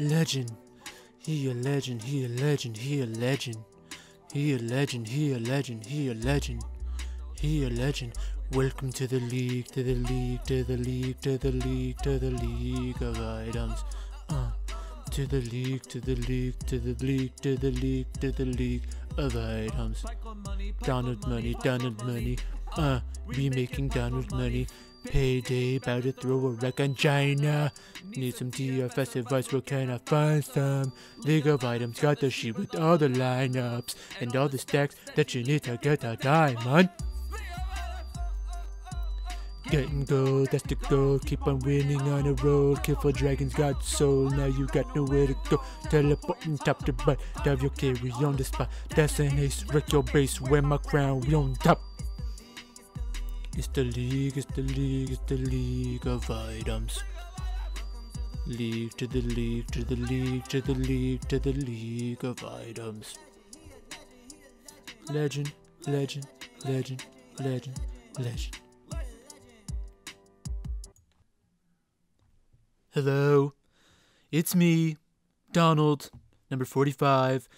Legend. He a legend, he a legend, he a legend. He a legend, he a legend, he a legend. He a legend. Welcome to the league, to the league, to the league, to the league, to the league of items. To the league, to the league, to the league, to the league, to the league of items. Donald money, Donald money. We making Donald money. Payday, about to throw a wreck on China. Need some DFS advice, where can I find some? League of Items got the sheet with all the lineups and all the stacks that you need to get a diamond. Getting gold, that's the goal. Keep on winning on a roll. Kill for dragons, got soul. Now you got nowhere to go. Teleporting top to butt. Dive your carry on the spot. That's an ace. Wreck your base. Wear my crown. We on top. It's the league, it's the league, it's the league of items. League to the league, to the league, to the league, to the league of items. Legend, legend, legend, legend, legend. Hello, it's me, Donald, number 45,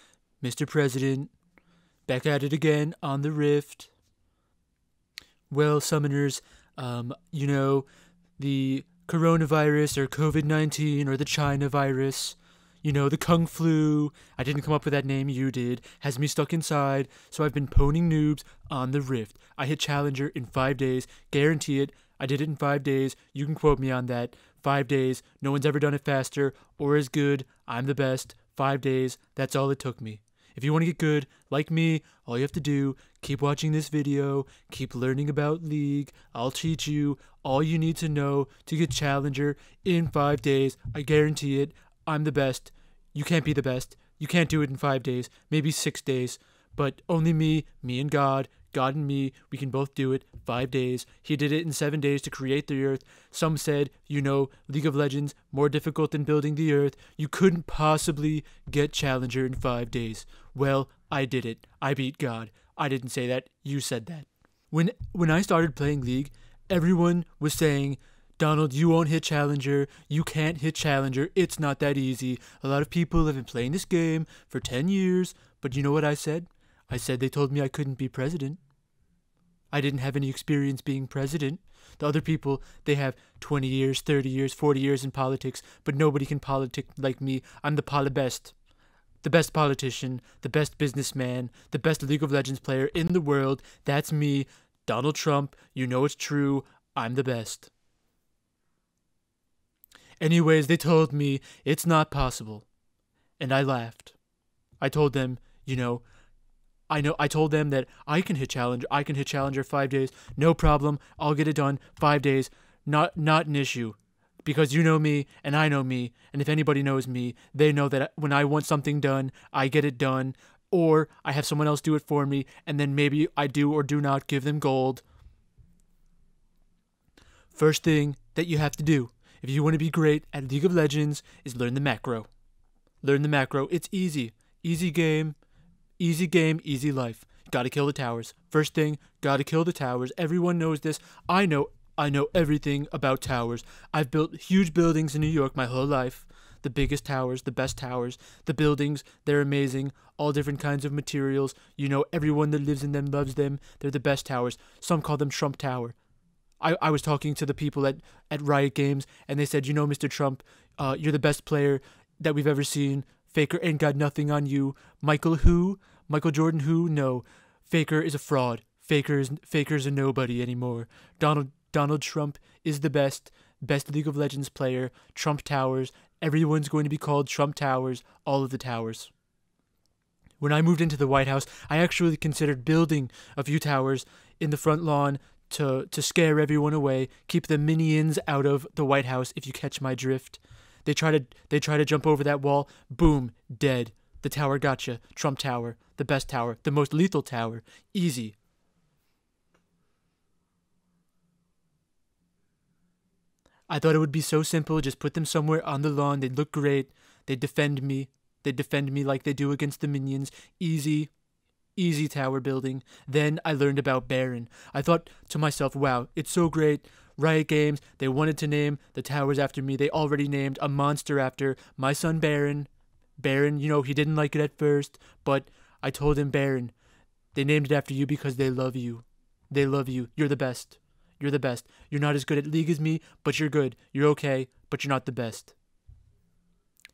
Mr. President, back at it again on the Rift. Well, summoners, you know, the coronavirus or COVID-19 or the China virus, you know, the Kung Flu, I didn't come up with that name, you did, has me stuck inside, so I've been poning noobs on the Rift. I hit Challenger in 5 days, guarantee it, I did it in 5 days, you can quote me on that. 5 days, no one's ever done it faster or as good, I'm the best, 5 days, that's all it took me. If you want to get good, like me, all you have to do, keep watching this video, keep learning about League, I'll teach you all you need to know to get Challenger in 5 days, I guarantee it, I'm the best. You can't be the best, you can't do it in 5 days, maybe 6 days, but only me and God and me, we can both do it, 5 days. He did it in 7 days to create the earth. Some said, you know, League of Legends, more difficult than building the earth. You couldn't possibly get Challenger in 5 days. Well, I did it. I beat God. I didn't say that. You said that. When I started playing League, everyone was saying, Donald, you won't hit Challenger. You can't hit Challenger. It's not that easy. A lot of people have been playing this game for 10 years. But you know what I said? I said they told me I couldn't be president. I didn't have any experience being president. The other people, they have 20 years, 30 years, 40 years in politics, but nobody can politic like me. I'm the best. The best politician, the best businessman, the best League of Legends player in the world. That's me, Donald Trump. You know it's true. I'm the best. Anyways, they told me it's not possible. And I laughed. I told them, you know, I told them that I can hit Challenger 5 days, no problem, I'll get it done, 5 days, not an issue. Because you know me, and I know me, and if anybody knows me, they know that when I want something done, I get it done, or I have someone else do it for me, and then maybe I do or do not give them gold. First thing that you have to do, if you want to be great at League of Legends, is learn the macro. Learn the macro, it's easy. Easy game, easy life. Gotta kill the towers. First thing, gotta kill the towers. Everyone knows this. I know everything about towers. I've built huge buildings in New York my whole life. The biggest towers, the best towers. The buildings, they're amazing. All different kinds of materials. You know, everyone that lives in them loves them. They're the best towers. Some call them Trump Tower. I was talking to the people at Riot Games, and they said, you know, Mr. Trump, you're the best player that we've ever seen. Faker ain't got nothing on you. Michael who? Michael Jordan who? No. Faker is a fraud. Faker's a nobody anymore. Donald Trump is the best League of Legends player. Trump Towers. Everyone's going to be called Trump Towers. All of the towers. When I moved into the White House, I actually considered building a few towers in the front lawn to scare everyone away, keep the minions out of the White House, if you catch my drift. They try to jump over that wall. Boom, dead. The tower gotcha. Trump Tower, the best tower, the most lethal tower. Easy. I thought it would be so simple. Just put them somewhere on the lawn. They'd look great. They'd defend me. They'd defend me like they do against the minions. Easy. Easy tower building. Then I learned about Baron. I thought to myself, wow, it's so great. Riot Games, they wanted to name the towers after me. They already named a monster after my son Baron. Baron, he didn't like it at first, but I told him, Baron, they named it after you because they love you. They love you. You're the best. You're the best. You're not as good at League as me, but you're good. You're okay, but you're not the best.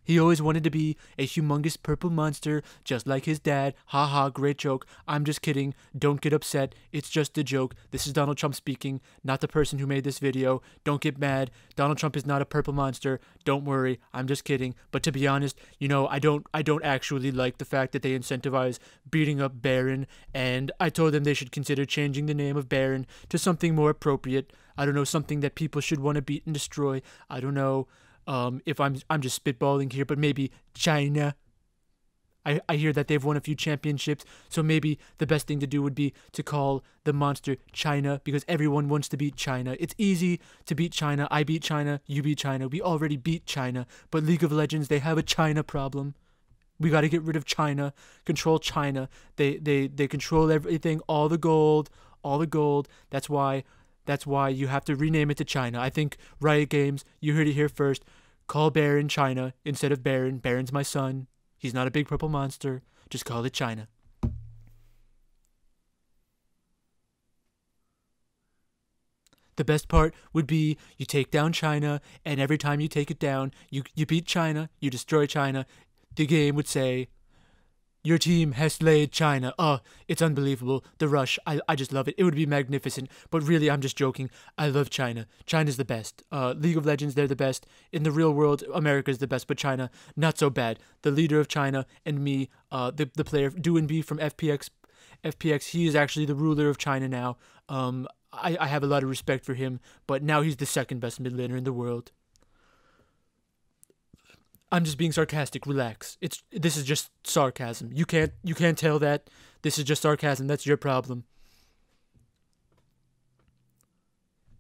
He always wanted to be a humongous purple monster, just like his dad. Ha ha, great joke. I'm just kidding. Don't get upset. It's just a joke. This is Donald Trump speaking, not the person who made this video. Don't get mad. Donald Trump is not a purple monster. Don't worry. I'm just kidding. But to be honest, I don't actually like the fact that they incentivize beating up Baron, and I told them they should consider changing the name of Baron to something more appropriate. I don't know, something that people should want to beat and destroy. I don't know. If I'm just spitballing here, but maybe China. I hear that they've won a few championships, so maybe the best thing to do would be to call the monster China, because everyone wants to beat China. It's easy to beat China. I beat China, you beat China. We already beat China, but League of Legends, they have a China problem. We got to get rid of China, control China. They control everything, all the gold. That's why you have to rename it to China. I think Riot Games, you heard it here first. Call Baron China instead of Baron. Baron's my son. He's not a big purple monster. Just call it China. The best part would be you take down China, and every time you take it down, you beat China, you destroy China. The game would say, your team has slayed China. Oh, it's unbelievable. The rush. I just love it. It would be magnificent. But really, I'm just joking. I love China. China's the best. League of Legends, they're the best. In the real world, America's the best, but China, not so bad. The leader of China and me, the player, DoinB from FPX, he is actually the ruler of China now. I have a lot of respect for him, but now he's the second best mid laner in the world. I'm just being sarcastic. Relax. This is just sarcasm. You can't tell that. This is just sarcasm. That's your problem.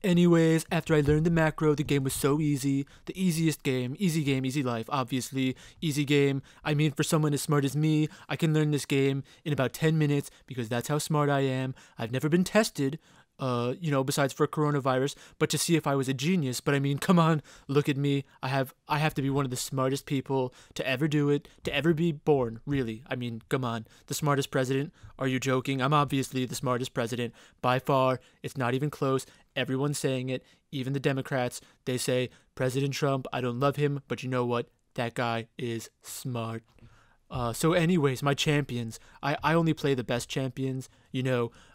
Anyways, after I learned the macro, the game was so easy. The easiest game. Easy game, easy life, obviously. Easy game. I mean, for someone as smart as me, I can learn this game in about 10 minutes because that's how smart I am. I've never been tested, besides for coronavirus, but to see if I was a genius. But I mean, come on, look at me. I have to be one of the smartest people to ever do it, to ever be born, really. I mean, come on. The smartest president? Are you joking? I'm obviously the smartest president. By far. It's not even close. Everyone's saying it. Even the Democrats. They say, President Trump, I don't love him, but you know what? That guy is smart. So anyways, my champions. I only play the best champions,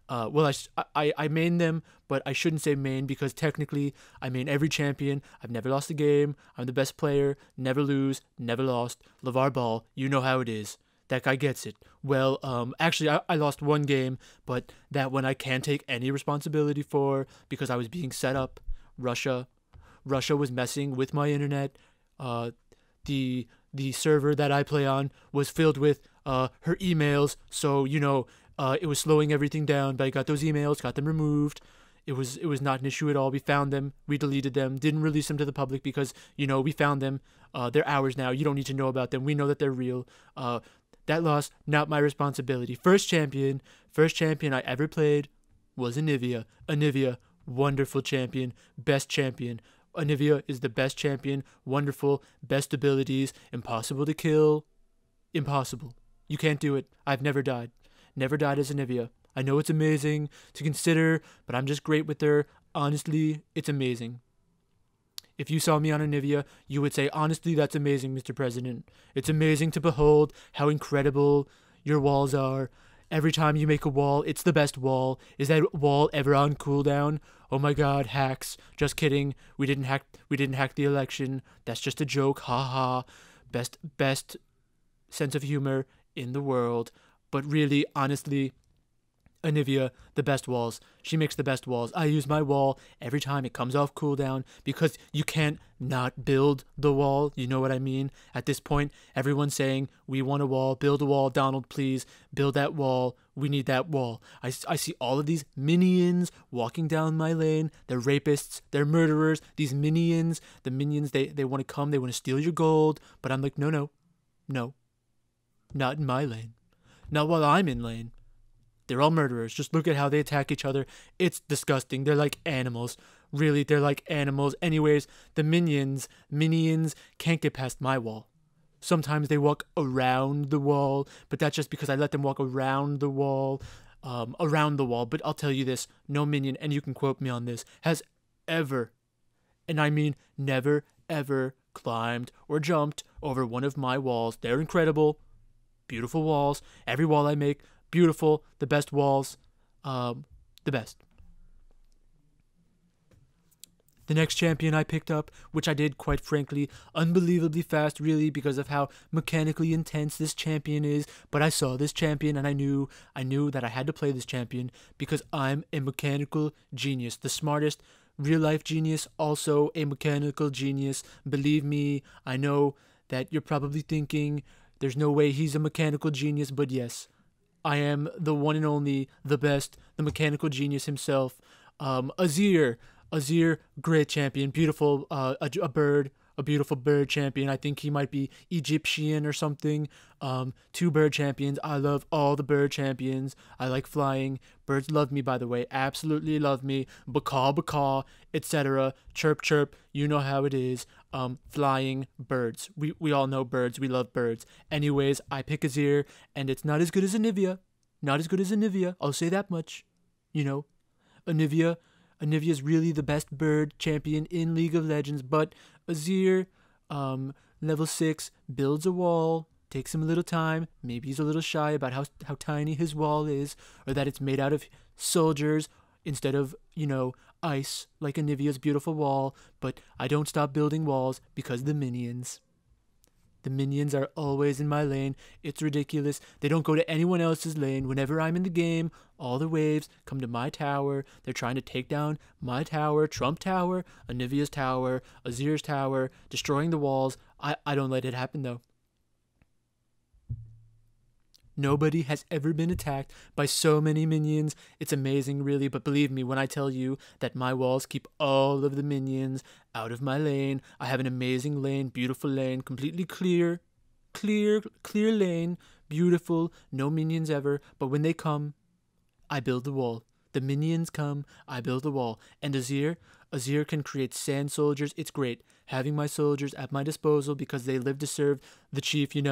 I main them, but I shouldn't say main because technically I main every champion. I've never lost a game. I'm the best player. Never lose. Never lost. LeVar Ball, you know how it is. That guy gets it. Well, actually, I lost one game, but that one I can't take any responsibility for because I was being set up. Russia was messing with my internet. The server that I play on was filled with her emails, so it was slowing everything down. But I got those emails, got them removed. It was not an issue at all. We found them, we deleted them, didn't release them to the public because we found them. They're ours now. You don't need to know about them. We know that they're real. That loss, not my responsibility. First champion I ever played was Anivia. Anivia, wonderful champion, best champion. Anivia is the best champion, wonderful, best abilities, impossible to kill. Impossible. You can't do it. I've never died. Never died as Anivia. I know it's amazing to consider, but I'm just great with her. Honestly, it's amazing. If you saw me on Anivia, you would say, honestly, that's amazing, Mr. President. It's amazing to behold how incredible your walls are. Every time you make a wall, it's the best wall. Is that wall ever on cooldown? Oh my god, hacks. Just kidding. We didn't hack the election. That's just a joke. Ha ha. Best sense of humor in the world. But really, honestly, Anivia, the best walls. She makes the best walls. I use my wall every time it comes off cooldown because you can't not build the wall. You know what I mean? At this point, everyone's saying, we want a wall. Build a wall. Donald, please. Build that wall. We need that wall. I see all of these minions walking down my lane. They're rapists. They're murderers. These minions. The minions, they want to come. They want to steal your gold. But I'm like, no. Not in my lane. Not while I'm in lane. They're all murderers. Just look at how they attack each other. It's disgusting. They're like animals. Really, they're like animals. Anyways, the minions can't get past my wall. Sometimes they walk around the wall, but that's just because I let them walk around the wall. But I'll tell you this, no minion, and you can quote me on this, has ever, and I mean never, ever climbed or jumped over one of my walls. They're incredible. Beautiful walls. Every wall I make, beautiful. The best walls. The best. The next champion I picked up, which I did, quite frankly, unbelievably fast, really, because of how mechanically intense this champion is. But I saw this champion, and I knew that I had to play this champion because I'm a mechanical genius, the smartest real-life genius, also a mechanical genius. Believe me, I know that you're probably thinking there's no way he's a mechanical genius, but yes, I am the one and only, the best, the mechanical genius himself. Azir, great champion, beautiful, a beautiful bird champion. I think he might be Egyptian or something. Two bird champions. I love all the bird champions. I like flying. Birds love me, by the way, absolutely love me. Baka, etc. Chirp, chirp. You know how it is. Flying birds. We all know birds. We love birds. Anyways, I pick Azir, and it's not as good as Anivia. Not as good as Anivia. I'll say that much. You know, Anivia is really the best bird champion in League of Legends, but Azir, level 6, builds a wall, takes him a little time, maybe he's a little shy about how tiny his wall is, or that it's made out of soldiers instead of, ice, like Anivia's beautiful wall, but I don't stop building walls because the minions. The minions are always in my lane. It's ridiculous. They don't go to anyone else's lane. Whenever I'm in the game, all the waves come to my tower. They're trying to take down my tower, Trump Tower, Anivia's tower, Azir's tower, destroying the walls. I don't let it happen, though. Nobody has ever been attacked by so many minions. It's amazing, really, but believe me when I tell you that my walls keep all of the minions out of my lane. I have an amazing lane, beautiful lane, completely clear lane, beautiful, no minions ever, but when they come, I build the wall. The minions come, I build the wall. And Azir can create sand soldiers. It's great having my soldiers at my disposal because they live to serve the chief, You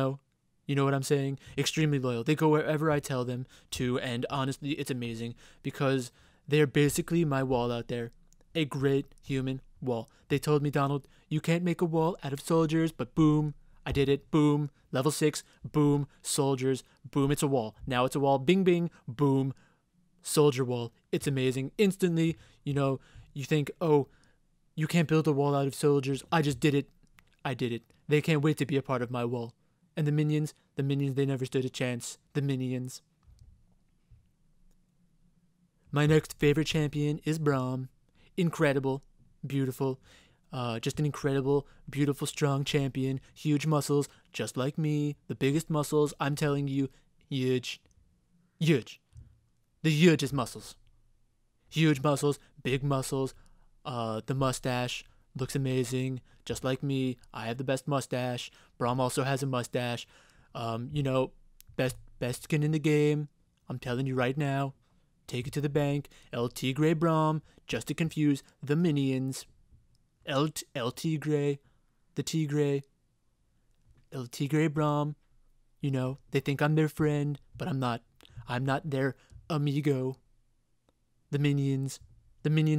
know what I'm saying? Extremely loyal. They go wherever I tell them to, and honestly, it's amazing because they're basically my wall out there. A great human wall. They told me, Donald, you can't make a wall out of soldiers, but boom, I did it. Boom, level 6, boom, soldiers, boom, it's a wall. Now it's a wall, bing, bing, boom, soldier wall. It's amazing. Instantly, you think, oh, you can't build a wall out of soldiers. I just did it. I did it. They can't wait to be a part of my wall. And the minions, they never stood a chance. The minions. My next favorite champion is Braum. Incredible, beautiful, just an incredible, beautiful, strong champion. Huge muscles, just like me. The biggest muscles, I'm telling you, huge. Huge. The hugest muscles. Huge muscles, big muscles, the mustache. Looks amazing, just like me. I have the best mustache. Braum also has a mustache. Best skin in the game. I'm telling you right now. Take it to the bank. El Tigre Braum, just to confuse the minions. El Tigre, the Tigre. El Tigre Braum. They think I'm their friend, but I'm not. I'm not their amigo. The minions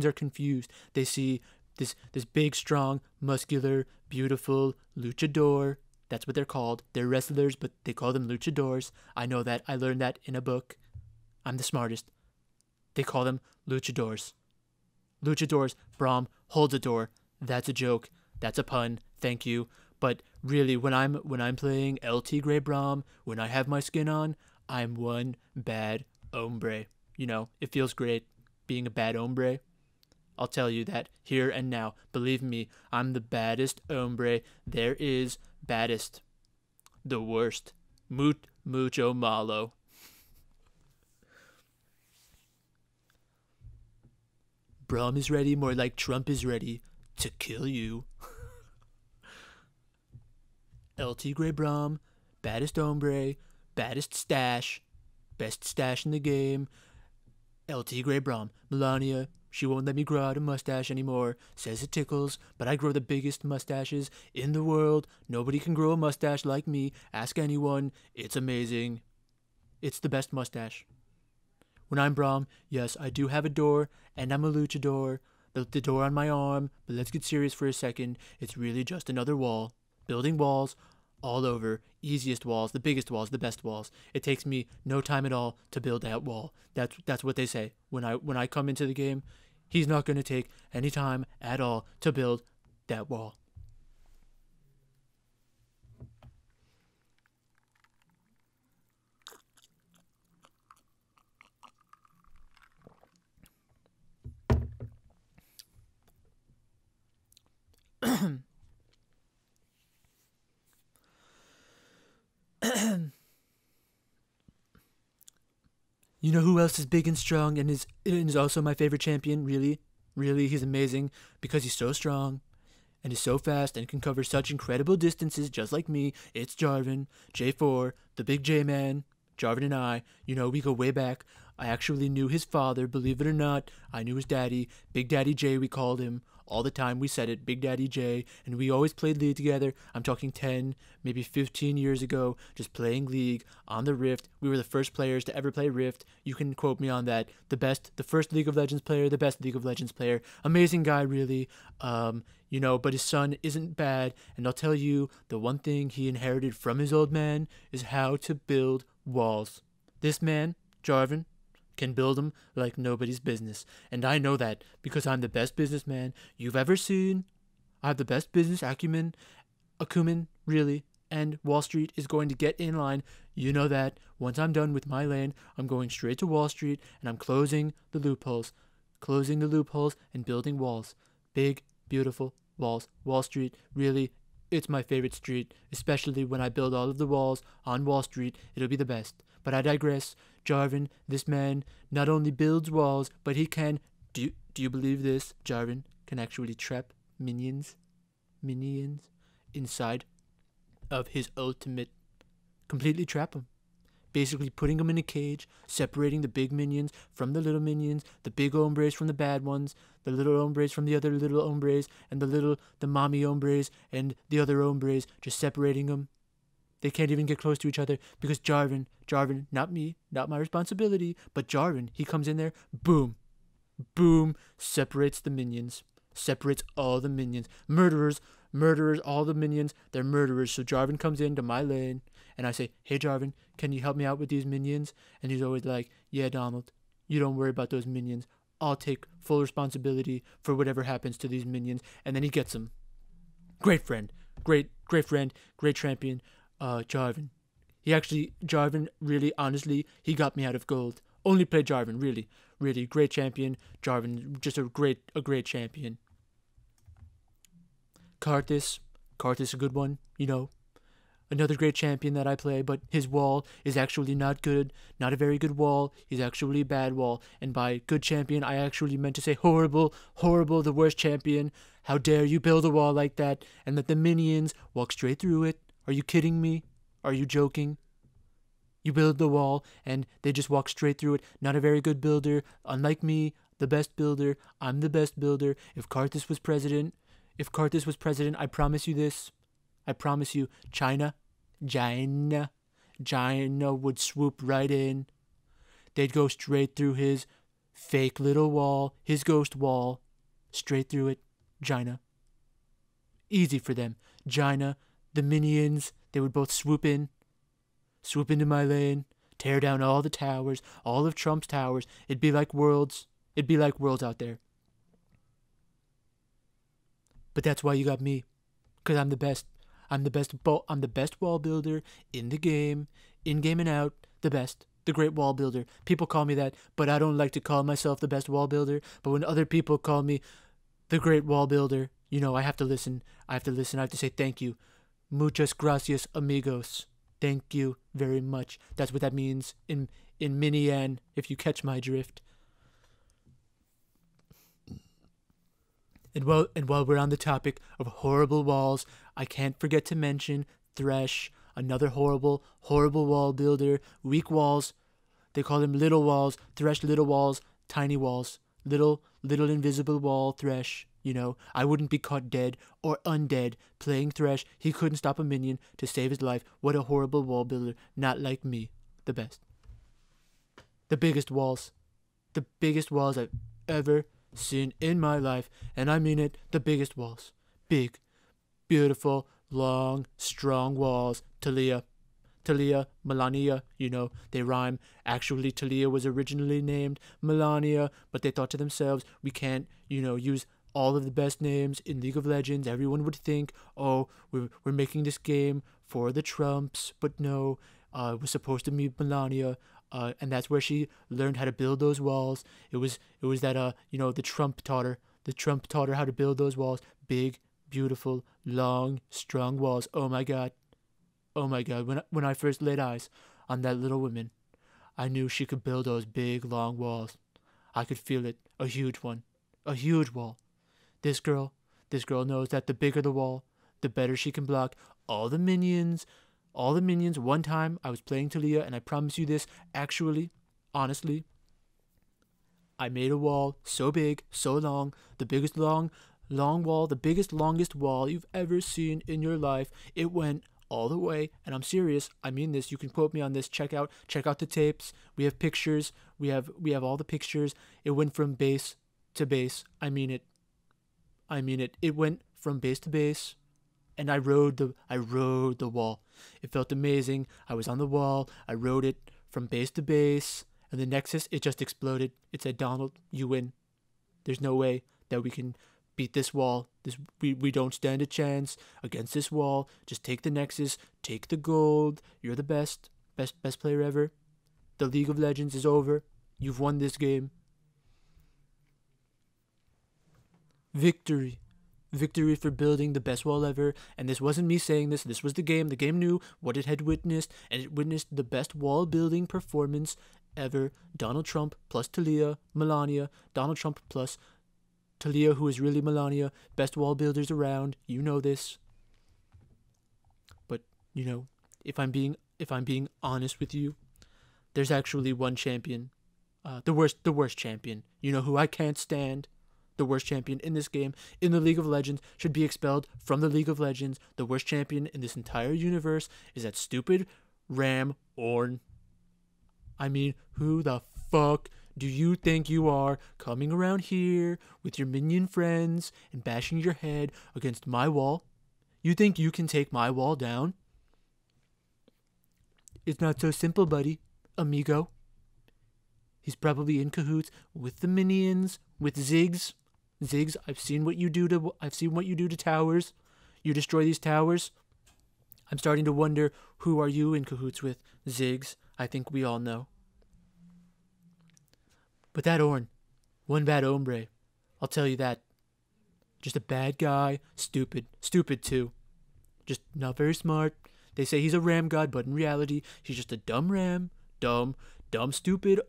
are confused. They see this big, strong, muscular, beautiful luchador. That's what they're called. They're wrestlers, but they call them luchadors. I know that. I learned that in a book. I'm the smartest. They call them luchadors. Luchadors. Braum holds a door. That's a joke. That's a pun. Thank you. But really, when I'm playing El Tigre Braum, when I have my skin on, I'm one bad hombre. It feels great being a bad hombre. I'll tell you that here and now. Believe me, I'm the baddest hombre there is. Baddest. The worst. Mucho malo. Braum is ready, more like Trump is ready to kill you. El Tigre Braum, baddest hombre, baddest stash. Best stash in the game. LT Grey Brom. Melania, she won't let me grow out a mustache anymore. Says it tickles, but I grow the biggest mustaches in the world. Nobody can grow a mustache like me. Ask anyone. It's amazing. It's the best mustache. When I'm Brom, yes, I do have a door, and I'm a luchador. The door on my arm, but let's get serious for a second. It's really just another wall. Building walls all over. Easiest walls, the biggest walls, the best walls. It takes me no time at all to build that wall. That's what they say. When I come into the game, he's not going to take any time at all to build that wall. You know who else is big and strong and is also my favorite champion? Really? Really, he's amazing because he's so strong and is so fast and can cover such incredible distances just like me. It's Jarvan, J4, the big J-man. Jarvan and I, we go way back. I actually knew his father, believe it or not. I knew his daddy, Big Daddy J we called him. All the time we said it, Big Daddy J, and we always played League together. I'm talking 10, maybe 15 years ago, just playing League on the Rift. We were the first players to ever play Rift. You can quote me on that. The first League of Legends player, the best League of Legends player. Amazing guy, really. But his son isn't bad, and I'll tell you, the one thing he inherited from his old man is how to build walls. This man, Jarvan, can build them like nobody's business. And I know that because I'm the best businessman you've ever seen. I have the best business acumen, really, and Wall Street is going to get in line. You know that. Once I'm done with my land, I'm going straight to Wall Street and I'm closing the loopholes and building walls. Big, beautiful walls. Wall Street, really, it's my favorite street, especially when I build all of the walls on Wall Street. It'll be the best. But I digress. Jarvan, this man, not only builds walls, but he can, do you believe this? Jarvan can actually trap minions inside of his ultimate. Completely trap them. Basically putting them in a cage, separating the big minions from the little minions, the big hombres from the bad ones, the little hombres from the other little hombres, and the mommy hombres and the other hombres, just separating them. They can't even get close to each other because Jarvan, not me, not my responsibility, but Jarvan, he comes in there, boom, separates the minions, separates all the minions. Murderers, all the minions, they're murderers. So Jarvan comes into my lane, and I say, hey Jarvan, can you help me out with these minions? And he's always like, yeah Donald, you don't worry about those minions. I'll take full responsibility for whatever happens to these minions. And then he gets them. Great friend, great champion. Jarvan. Jarvan, really, honestly, he got me out of gold. Only played Jarvan, really great champion. Jarvan, just a great champion. Karthus, a good one, Another great champion that I play, but his wall is actually not good. Not a very good wall. He's actually a bad wall. And by good champion, I actually meant to say horrible, the worst champion. How dare you build a wall like that and let the minions walk straight through it? Are you kidding me? Are you joking? You build the wall and they just walk straight through it. Not a very good builder. Unlike me, the best builder. I'm the best builder. If Karthus was president, I promise you this. I promise you, China would swoop right in. They'd go straight through his fake little wall, his ghost wall. Straight through it. China. Easy for them. China. The minions, they would both swoop into my lane, tear down all the towers, all of Trump's towers. It'd be like Worlds out there. But that's why you got me, because I'm the best. I'm the best wall builder in the game, in-game and out, the best. The great wall builder. People call me that, but I don't like to call myself the best wall builder. But when other people call me the great wall builder, I have to listen. I have to say thank you. Muchas gracias, amigos. Thank you very much. That's what that means in Minian, if you catch my drift. And while we're on the topic of horrible walls, I can't forget to mention Thresh, another horrible wall builder. Weak walls, They call him Little Walls, Thresh Little Walls, Tiny Walls. Little invisible wall Thresh. You know, I wouldn't be caught dead or undead playing Thresh. He couldn't stop a minion to save his life. What a horrible wall builder. Not like me. The best. The biggest walls. The biggest walls I've ever seen in my life. And I mean it, the biggest walls. Big, beautiful, long, strong walls. Talia, Melania, you know, they rhyme. Actually, Talia was originally named Melania, but they thought to themselves, we can't, you know, use all of the best names in League of Legends. Everyone would think, oh, we're making this game for the Trumps, but no, it was supposed to be Melania, and that's where she learned how to build those walls. It was that, you know, the Trump taught her how to build those walls. Big, beautiful, long, strong walls. Oh my God. When I first laid eyes on that little woman, I knew she could build those big, long walls. I could feel it. A huge one. A huge wall. This girl knows that the bigger the wall, the better she can block all the minions. One time I was playing Talia, and I promise you this, actually, honestly, I made a wall so big, so long, the biggest long wall, the biggest, longest wall you've ever seen in your life. It went all the way, and I'm serious. I mean this. You can quote me on this. Check out the tapes. We have pictures. We have all the pictures. It went from base to base. I mean it. It went from base to base, and I rode the wall. It felt amazing. I was on the wall. I rode it from base to base, and the Nexus, it just exploded. It said, Donald, you win. There's no way that we can beat this wall. We don't stand a chance against this wall. Just take the Nexus, take the gold. You're the best player ever. The League of Legends is over. You've won this game. Victory for building the best wall ever. And this wasn't me saying this. This was the game. The game knew what it had witnessed, and it witnessed the best wall building performance ever. Donald Trump plus Talia, Melania. Donald Trump plus Talia, who is really Melania. Best wall builders around. You know this. But, you know, if I'm being honest with you, there's actually one champion. The worst champion. You know who I can't stand? The worst champion in this game, in the League of Legends, should be expelled from the League of Legends. The worst champion in this entire universe is that stupid Ram Ornn. I mean, who the fuck do you think you are, coming around here with your minion friends and bashing your head against my wall? You think you can take my wall down? It's not so simple, buddy, amigo. He's probably in cahoots with the minions, with Ziggs. Ziggs, I've seen what you do to towers. You destroy these towers. I'm starting to wonder, who are you in cahoots with? Ziggs, I think we all know. But that Ornn, one bad hombre, I'll tell you that. Just a bad guy, stupid too. Just not very smart. They say he's a ram god, but in reality, he's just a dumb ram. Dumb, stupid,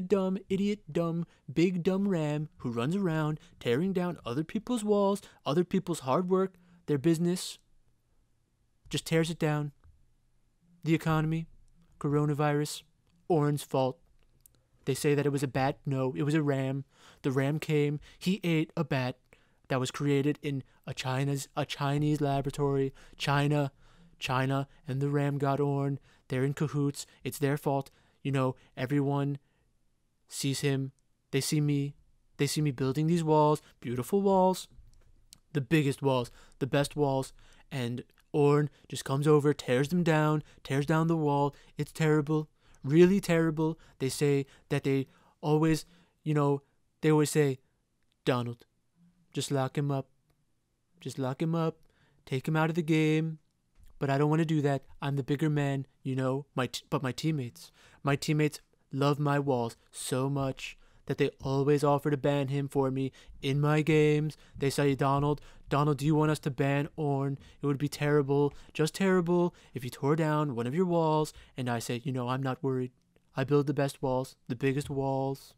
dumb, idiot, dumb, big dumb ram who runs around tearing down other people's walls, other people's hard work, their business. Just tears it down. The economy, coronavirus, Ornn's fault. They say that it was a bat. No, it was a ram. The ram came. He ate a bat that was created in a Chinese laboratory. China, and the ram god Ornn. They're in cahoots. It's their fault. You know, everyone sees him. They see me. They see me building these walls, beautiful walls, the biggest walls, the best walls, and Ornn just comes over, tears them down, tears down the wall. It's terrible. Really terrible. They say that they always say, Donald, just lock him up. Just lock him up. Take him out of the game. But I don't want to do that. I'm the bigger man, you know. But my teammates love my walls so much that they always offer to ban him for me in my games. They say, Donald, do you want us to ban Ornn? It would be terrible, just terrible, if you tore down one of your walls. And I say, you know, I'm not worried. I build the best walls, the biggest walls,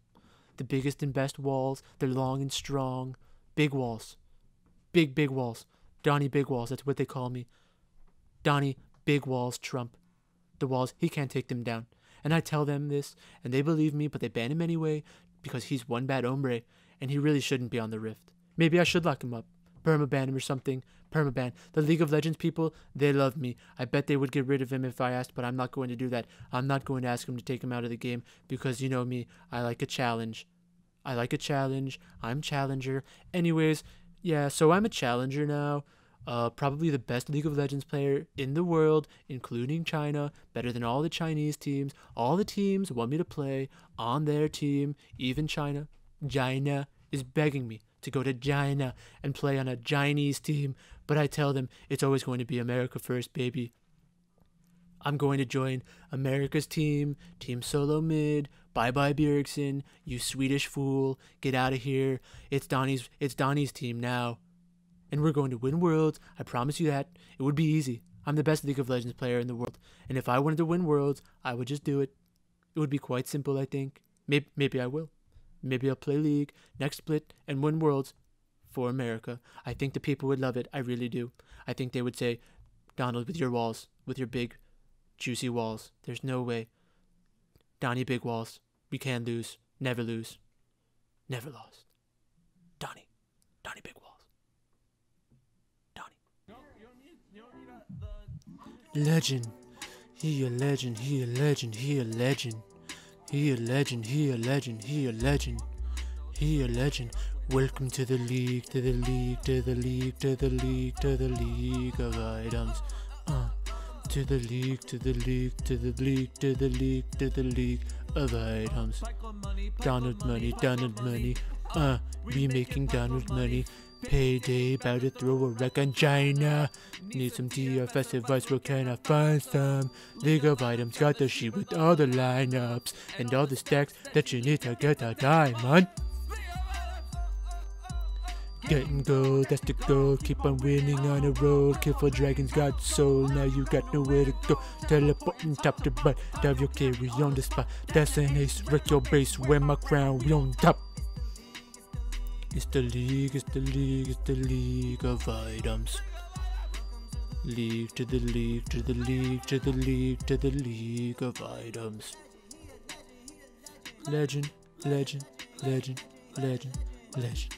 the biggest and best walls. They're long and strong. Big walls. Big walls. Donnie Big Walls, that's what they call me. Donnie Big Walls Trump. The walls, he can't take them down. And I tell them this, and they believe me, but they ban him anyway because he's one bad hombre, and he really shouldn't be on the Rift. Maybe I should lock him up. Permaban him or something. Permaban. The League of Legends people, they love me. I bet they would get rid of him if I asked, but I'm not going to do that. I'm not going to ask him to take him out of the game because you know me. I like a challenge. I like a challenge. I'm challenger. Anyways, yeah, so I'm a challenger now. Probably the best League of Legends player in the world, including China. Better than all the Chinese teams. All the teams want me to play on their team. Even China. China is begging me to go to China and play on a Chinese team, but I tell them it's always going to be America first, baby. I'm going to join America's team, Team Solo Mid. Bye-bye Bjergsen, you Swedish fool. Get out of here. It's Donnie's team now. And we're going to win Worlds. I promise you that. It would be easy. I'm the best League of Legends player in the world. And if I wanted to win Worlds, I would just do it. It would be quite simple, I think. Maybe I will. Maybe I'll play League, next split, and win Worlds for America. I think the people would love it. I really do. I think they would say, Donald, with your walls, with your big, juicy walls, there's no way. Donnie, big walls. We can lose. Never lose. Never lost. Donnie. Donnie, big walls. Donnie. Legend. He a legend. He a legend. He a legend. He a legend, he a legend, he a legend, he a legend. Welcome to the league, to the league, to the league, to the league, to the league of items. To the league, to the league, to the league, to the league, to the league of items. Donald money, Donald money. We making Donald money. Payday, about to throw a wreck on China. Need some DFS advice, where can I find some? League of Items got the sheet with all the lineups and all the stacks that you need to get a diamond. Getting gold, that's the goal. Keep on winning on a roll. Kill for dragons, got soul. Now you got nowhere to go. Teleporting top to butt. Dive your carry on the spot. That's an ace. Wreck your base. Wear my crown. We on top. It's the league, it's the league, it's the league of items. League to the league, to the league, to the league, to the league of items. Legend, legend, legend, legend, legend.